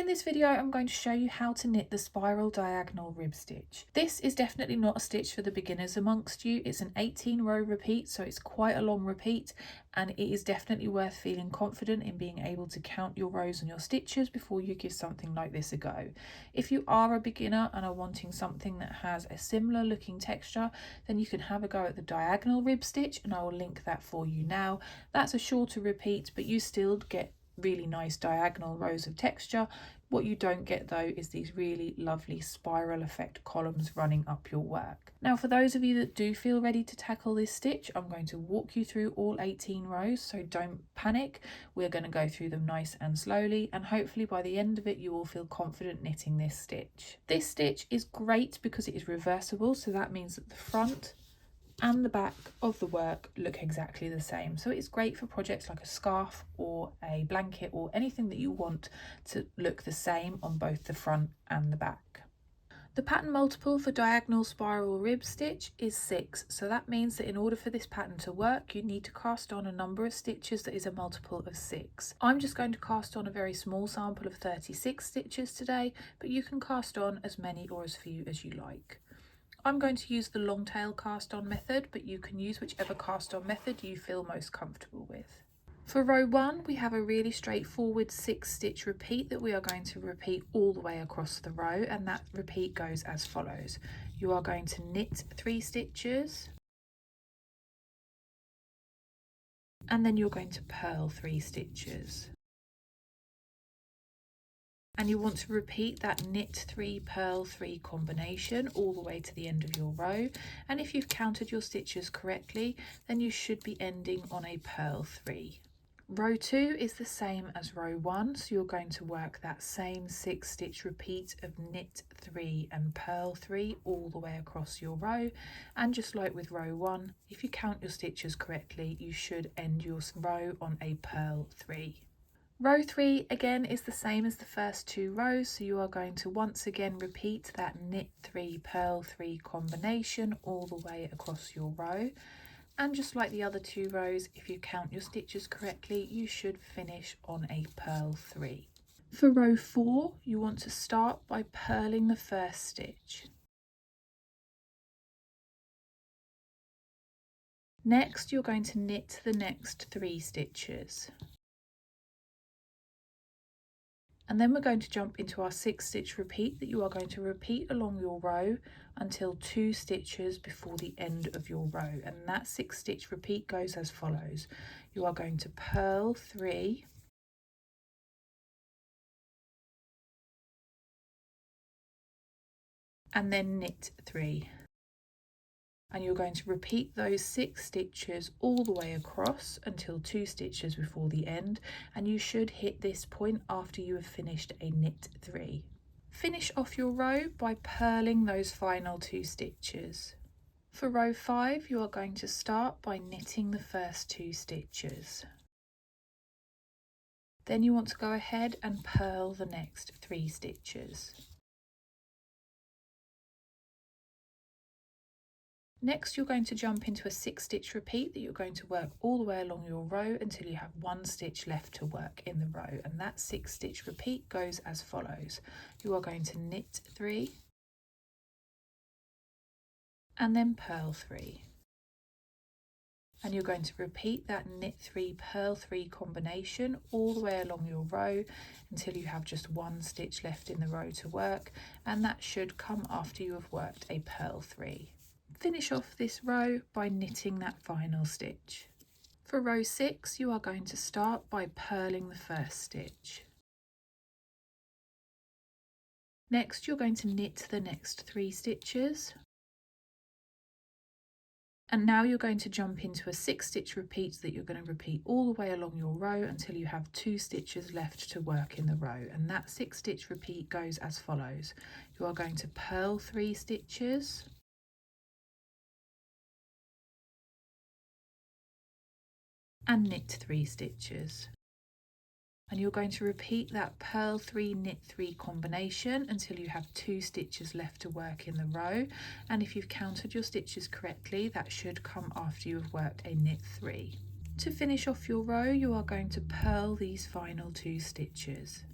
In this video, I'm going to show you how to knit the spiral diagonal rib stitch. This is definitely not a stitch for the beginners amongst you. It's an 18 row repeat, so it's quite a long repeat, and it is definitely worth feeling confident in being able to count your rows and your stitches before you give something like this a go. If you are a beginner and are wanting something that has a similar looking texture, then you can have a go at the diagonal rib stitch, and I will link that for you now. That's a shorter repeat, but you still get really nice diagonal rows of texture. What you don't get though is these really lovely spiral effect columns running up your work. Now for those of you that do feel ready to tackle this stitch, I'm going to walk you through all 18 rows, so don't panic. We're going to go through them nice and slowly, and hopefully by the end of it you will feel confident knitting this stitch. This stitch is great because it is reversible, so that means that the front and the back of the work look exactly the same. So it's great for projects like a scarf or a blanket or anything that you want to look the same on both the front and the back. The pattern multiple for diagonal spiral rib stitch is 6, so that means that in order for this pattern to work you need to cast on a number of stitches that is a multiple of 6. I'm just going to cast on a very small sample of 36 stitches today, but you can cast on as many or as few as you like. I'm going to use the long tail cast on method, but you can use whichever cast on method you feel most comfortable with. For row 1 we have a really straightforward 6 stitch repeat that we are going to repeat all the way across the row, and that repeat goes as follows. You are going to knit 3 stitches, and then you're going to purl 3 stitches. And you want to repeat that knit 3 purl 3 combination all the way to the end of your row, and if you've counted your stitches correctly then you should be ending on a purl 3. Row 2 is the same as row 1, so you're going to work that same 6 stitch repeat of knit 3 and purl 3 all the way across your row, and just like with row 1, if you count your stitches correctly you should end your row on a purl 3. Row 3 again is the same as the first 2 rows, so you are going to once again repeat that knit 3 purl 3 combination all the way across your row, and just like the other 2 rows, if you count your stitches correctly you should finish on a purl 3. For row 4 you want to start by purling the first stitch. Next you're going to knit the next 3 stitches. And then we're going to jump into our 6 stitch repeat that you are going to repeat along your row until 2 stitches before the end of your row, and that 6 stitch repeat goes as follows. You are going to purl 3, and then knit 3, and you're going to repeat those 6 stitches all the way across until 2 stitches before the end, and you should hit this point after you have finished a knit 3. Finish off your row by purling those final 2 stitches. For row 5 you are going to start by knitting the first 2 stitches. Then you want to go ahead and purl the next 3 stitches. Next you're going to jump into a 6 stitch repeat that you're going to work all the way along your row until you have 1 stitch left to work in the row, and that 6 stitch repeat goes as follows. You are going to knit 3 and then purl 3, and you're going to repeat that knit 3 purl 3 combination all the way along your row until you have just 1 stitch left in the row to work, and that should come after you have worked a purl 3. Finish off this row by knitting that final stitch. For row 6 you are going to start by purling the first stitch. Next you're going to knit the next 3 stitches, and now you're going to jump into a 6 stitch repeat that you're going to repeat all the way along your row until you have 2 stitches left to work in the row, and that 6 stitch repeat goes as follows. You are going to purl 3 stitches, and knit 3 stitches, and you're going to repeat that purl 3 knit 3 combination until you have 2 stitches left to work in the row, and if you've counted your stitches correctly that should come after you have worked a knit 3. To finish off your row you are going to purl these final 2 stitches.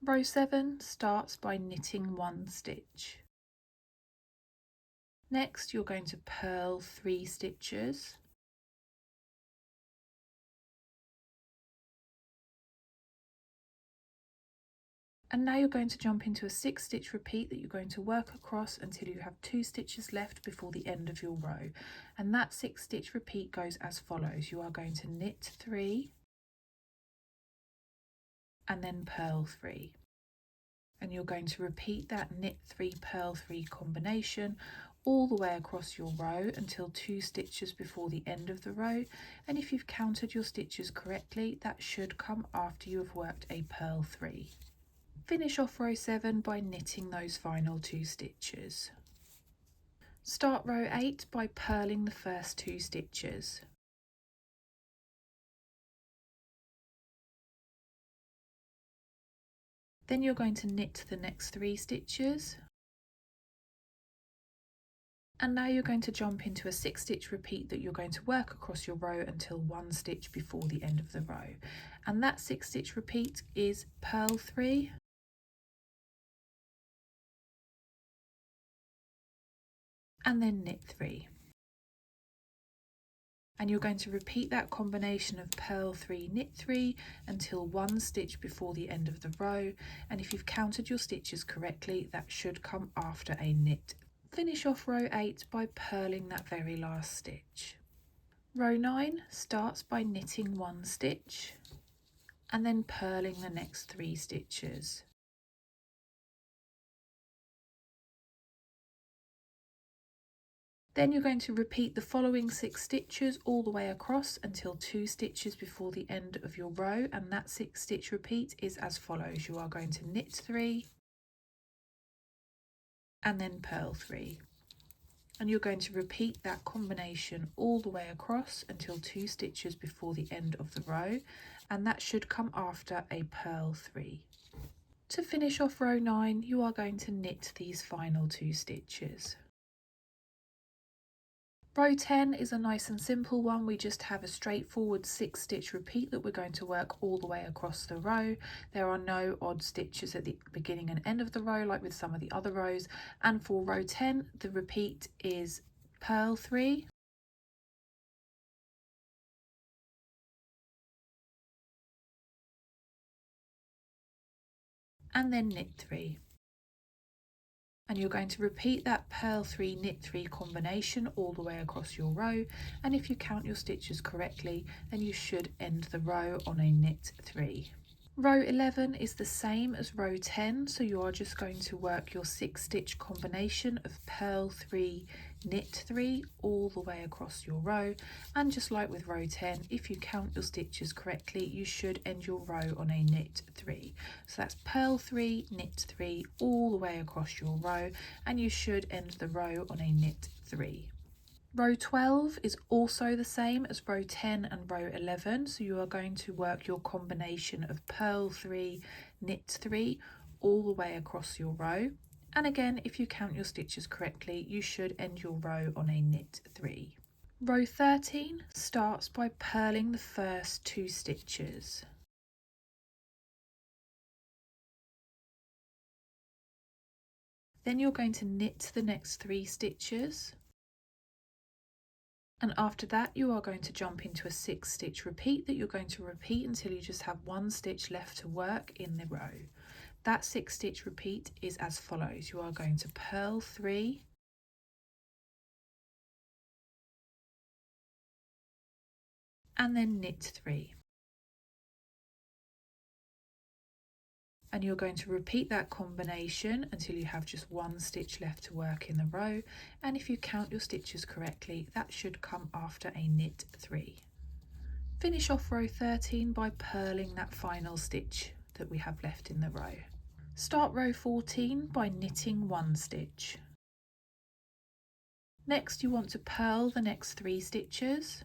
Row 7 starts by knitting 1 stitch. Next you're going to purl 3 stitches. And now you're going to jump into a 6 stitch repeat that you're going to work across until you have 2 stitches left before the end of your row. And that 6 stitch repeat goes as follows. You are going to knit 3 and then purl 3. And you're going to repeat that knit 3 purl 3 combination all the way across your row until 2 stitches before the end of the row. And if you've counted your stitches correctly, that should come after you have worked a purl 3. Finish off row 7 by knitting those final 2 stitches. Start row 8 by purling the first 2 stitches. Then you're going to knit the next 3 stitches. And now you're going to jump into a 6 stitch repeat that you're going to work across your row until 1 stitch before the end of the row. And that 6 stitch repeat is purl 3, and then knit 3. And you're going to repeat that combination of purl 3, knit 3 until 1 stitch before the end of the row. And if you've counted your stitches correctly, that should come after a knit. Finish off row 8 by purling that very last stitch. Row 9 starts by knitting 1 stitch and then purling the next 3 stitches. Then you're going to repeat the following 6 stitches all the way across until 2 stitches before the end of your row, and that 6 stitch repeat is as follows. You are going to knit 3 and then purl 3. And you're going to repeat that combination all the way across until 2 stitches before the end of the row, and that should come after a purl 3. To finish off row 9, you are going to knit these final 2 stitches. Row 10 is a nice and simple one. We just have a straightforward 6 stitch repeat that we're going to work all the way across the row. There are no odd stitches at the beginning and end of the row like with some of the other rows. And for row 10, the repeat is purl 3, and then knit 3. And you're going to repeat that purl 3, knit 3 combination all the way across your row. And if you count your stitches correctly, then you should end the row on a knit 3. Row 11 is the same as row 10, so you are just going to work your 6 stitch combination of purl 3, knit 3 all the way across your row. And just like with row 10, if you count your stitches correctly, you should end your row on a knit 3. So that's purl 3, knit 3 all the way across your row, and you should end the row on a knit 3. Row 12 is also the same as row 10 and row 11, so you are going to work your combination of purl 3, knit 3 all the way across your row. And again, if you count your stitches correctly, you should end your row on a knit 3. Row 13 starts by purling the first 2 stitches. Then you're going to knit the next 3 stitches. And after that, you are going to jump into a 6 stitch repeat that you're going to repeat until you just have 1 stitch left to work in the row. That 6 stitch repeat is as follows. You are going to purl 3, and then knit 3. And you're going to repeat that combination until you have just 1 stitch left to work in the row. And if you count your stitches correctly, that should come after a knit 3. Finish off row 13 by purling that final stitch that we have left in the row. Start row 14 by knitting 1 stitch. Next you want to purl the next 3 stitches.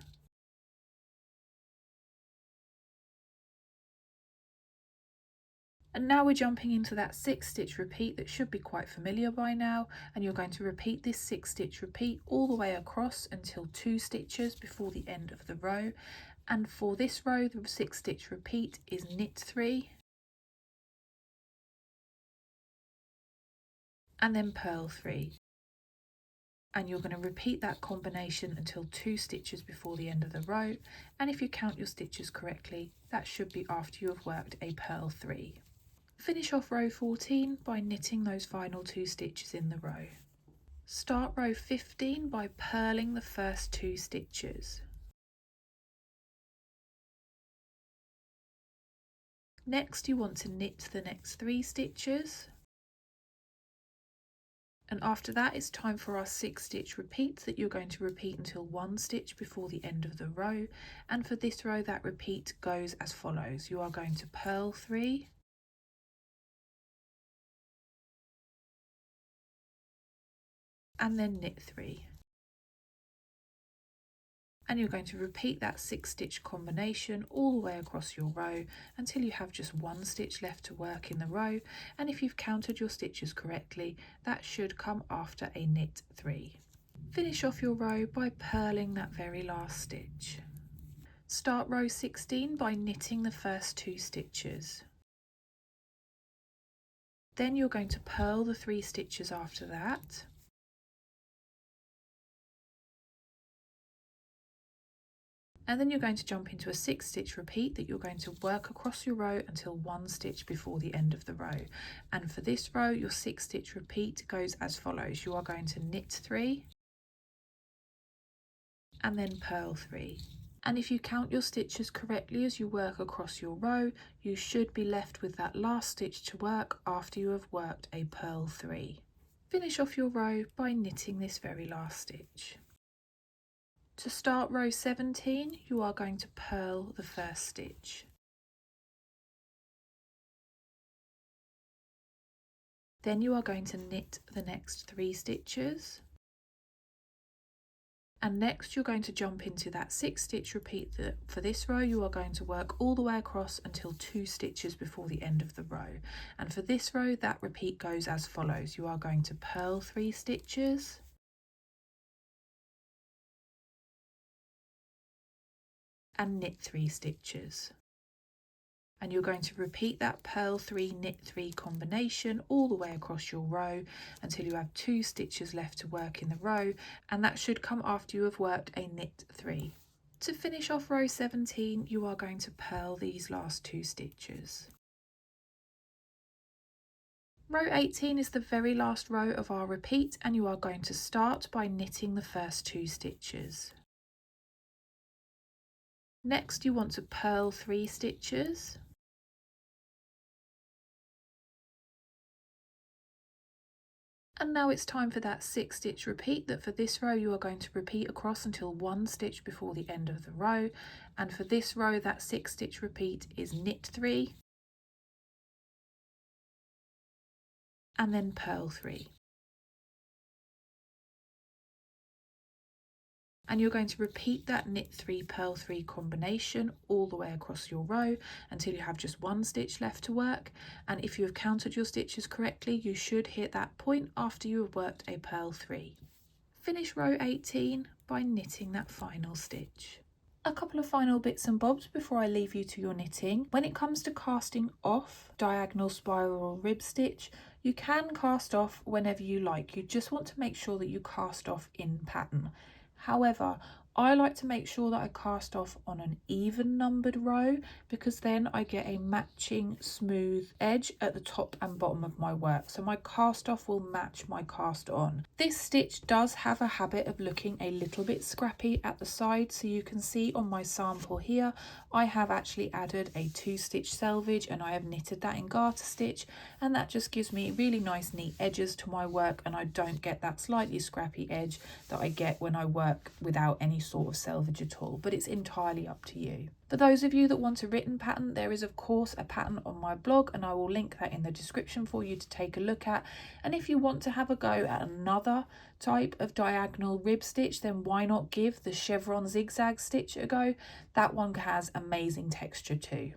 And now we're jumping into that 6 stitch repeat that should be quite familiar by now, and you're going to repeat this 6 stitch repeat all the way across until 2 stitches before the end of the row. And for this row, the 6 stitch repeat is knit 3, and then purl 3. And you're going to repeat that combination until 2 stitches before the end of the row, and if you count your stitches correctly, that should be after you have worked a purl 3. Finish off row 14 by knitting those final 2 stitches in the row. Start row 15 by purling the first 2 stitches. Next you want to knit the next 3 stitches, and after that it's time for our 6 stitch repeat that you're going to repeat until 1 stitch before the end of the row, and for this row that repeat goes as follows. You are going to purl 3, and then knit 3. And you're going to repeat that 6 stitch combination all the way across your row until you have just 1 stitch left to work in the row, and if you've counted your stitches correctly, that should come after a knit 3. Finish off your row by purling that very last stitch. Start row 16 by knitting the first 2 stitches. Then you're going to purl the 3 stitches after that. And then you're going to jump into a 6 stitch repeat that you're going to work across your row until 1 stitch before the end of the row. And for this row, your 6 stitch repeat goes as follows. You are going to knit 3 and then purl 3. And if you count your stitches correctly as you work across your row, you should be left with that last stitch to work after you have worked a purl 3. Finish off your row by knitting this very last stitch. To start row 17, you are going to purl the first stitch. Then you are going to knit the next 3 stitches. And next you're going to jump into that 6 stitch repeat that for this row you are going to work all the way across until 2 stitches before the end of the row. And for this row that repeat goes as follows. You are going to purl 3 stitches, and knit 3 stitches. And you're going to repeat that purl 3 knit 3 combination all the way across your row until you have 2 stitches left to work in the row, and that should come after you have worked a knit 3. To finish off row 17, you are going to purl these last 2 stitches. Row 18 is the very last row of our repeat, and you are going to start by knitting the first 2 stitches. Next you want to purl 3 stitches, and now it's time for that 6 stitch repeat that for this row you are going to repeat across until 1 stitch before the end of the row, and for this row that 6 stitch repeat is knit 3 and then purl 3. And you're going to repeat that knit 3 purl 3 combination all the way across your row until you have just 1 stitch left to work, and if you have counted your stitches correctly you should hit that point after you have worked a purl 3. Finish row 18 by knitting that final stitch. A couple of final bits and bobs before I leave you to your knitting. When it comes to casting off diagonal spiral or rib stitch, you can cast off whenever you like. You just want to make sure that you cast off in pattern. However, I like to make sure that I cast off on an even numbered row because then I get a matching smooth edge at the top and bottom of my work. So my cast off will match my cast on. This stitch does have a habit of looking a little bit scrappy at the side. So you can see on my sample here, I have actually added a 2 stitch selvage and I have knitted that in garter stitch, and that just gives me really nice neat edges to my work, and I don't get that slightly scrappy edge that I get when I work without any sort of selvage at all, but it's entirely up to you. For those of you that want a written pattern, there is of course a pattern on my blog and I will link that in the description for you to take a look at. And if you want to have a go at another type of diagonal rib stitch, then why not give the chevron zigzag stitch a go? That one has amazing texture too.